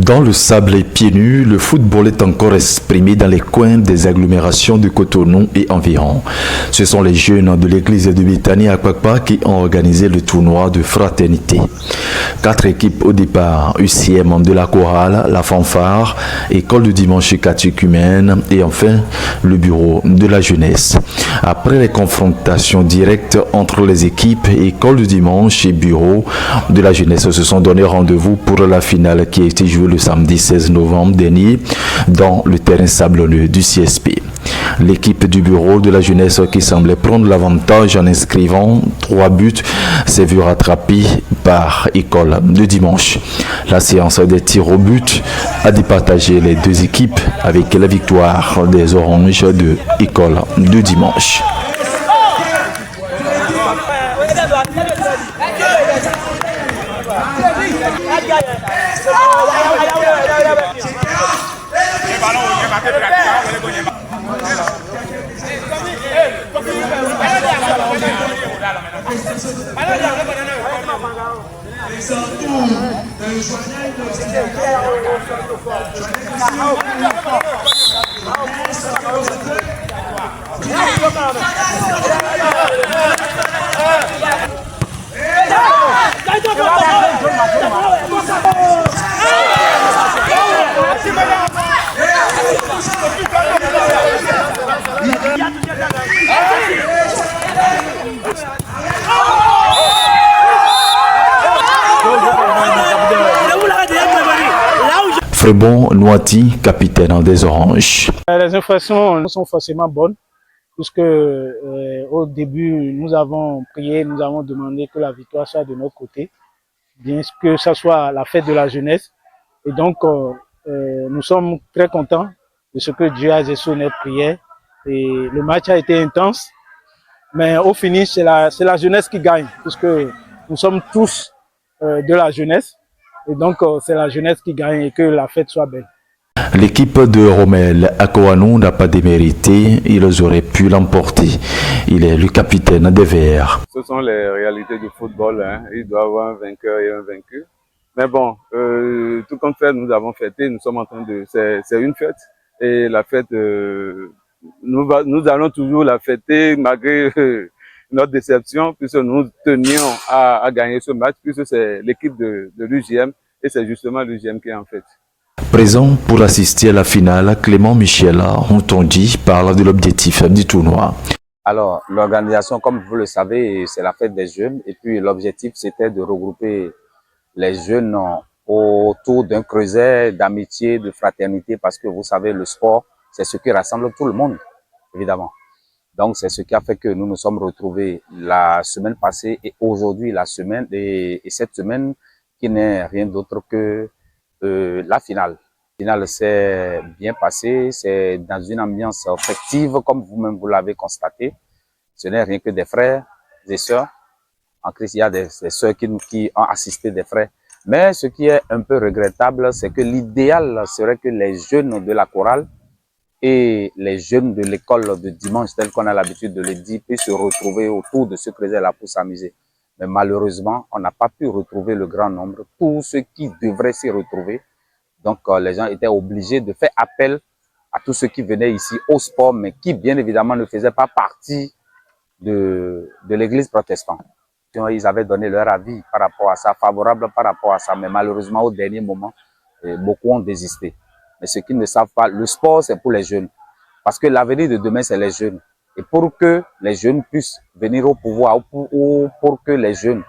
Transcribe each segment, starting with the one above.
Dans le sable et pieds nus, le football est encore exprimé dans les coins des agglomérations de Cotonou et environ. Ce sont les jeunes de l'église de Béthanie à Kwakpa qui ont organisé le tournoi de fraternité. 4 équipes au départ, UCM de la chorale, la fanfare, école du dimanche catéchumène et enfin le bureau de la jeunesse. Après les confrontations directes entre les équipes, école du dimanche et bureau de la jeunesse se sont donné rendez-vous pour la finale qui a été jouée le samedi 16 novembre dernier dans le terrain sablonneux du CSP. L'équipe du bureau de la jeunesse qui semblait prendre l'avantage en inscrivant 3 buts s'est vue rattrapée par école de dimanche. La séance des tirs au but a départagé les 2 équipes avec la victoire des Oranges de école de dimanche. Frébon Noati, capitaine des Oranges. Les infractions sont forcément bonnes, puisque au début, nous avons prié, nous avons demandé que la victoire soit de notre côté, bien que ce soit la fête de la jeunesse. Et donc, nous sommes très contents de ce que Dieu a exaucé notre prière. Et le match a été intense, mais au finish, c'est la jeunesse qui gagne, puisque nous sommes tous de la jeunesse. Et donc, c'est la jeunesse qui gagne et que la fête soit belle. L'équipe de Romel Akoanou n'a pas démérité, ils auraient pu l'emporter. Il est le capitaine des Verts. Ce sont les réalités du football, hein. Il doit y avoir un vainqueur et un vaincu. Mais bon, tout comme fait, nous avons fêté, nous sommes en train de... C'est une fête. Et la fête, nous allons toujours la fêter malgré notre déception, puisque nous tenions à gagner ce match, puisque c'est l'équipe de l'UGM et c'est justement l'UGM qui est en fait. Présent pour assister à la finale, Clément Michel Rontondi parle de l'objectif du tournoi. Alors, l'organisation, comme vous le savez, c'est la fête des jeunes. Et puis, l'objectif, c'était de regrouper les jeunes autour d'un creuset d'amitié, de fraternité, parce que vous savez, le sport, c'est ce qui rassemble tout le monde, évidemment. Donc, c'est ce qui a fait que nous nous sommes retrouvés la semaine passée et aujourd'hui, la semaine, et cette semaine, qui n'est rien d'autre que la finale. La finale s'est bien passée, c'est dans une ambiance festive, comme vous-même vous l'avez constaté. Ce n'est rien que des frères, des sœurs. En Christ, il y a des sœurs qui ont assisté des frères. Mais ce qui est un peu regrettable, c'est que l'idéal serait que les jeunes de la chorale et les jeunes de l'école de dimanche, tel qu'on a l'habitude de le dire, puissent se retrouver autour de ce creuset-là pour s'amuser. Mais malheureusement, on n'a pas pu retrouver le grand nombre, tous ceux qui devraient s'y retrouver. Donc, les gens étaient obligés de faire appel à tous ceux qui venaient ici au sport, mais qui, bien évidemment, ne faisaient pas partie de l'église protestante. Ils avaient donné leur avis par rapport à ça, favorable par rapport à ça, mais malheureusement, au dernier moment, beaucoup ont désisté. Mais ceux qui ne savent pas, le sport, c'est pour les jeunes. Parce que l'avenir de demain, c'est les jeunes. Et pour que les jeunes puissent venir au pouvoir, ou pour que les jeunes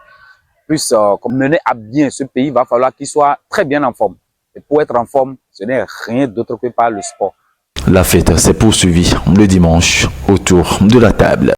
puissent mener à bien ce pays, il va falloir qu'ils soient très bien en forme. Et pour être en forme, ce n'est rien d'autre que par le sport. La fête s'est poursuivie le dimanche autour de la table.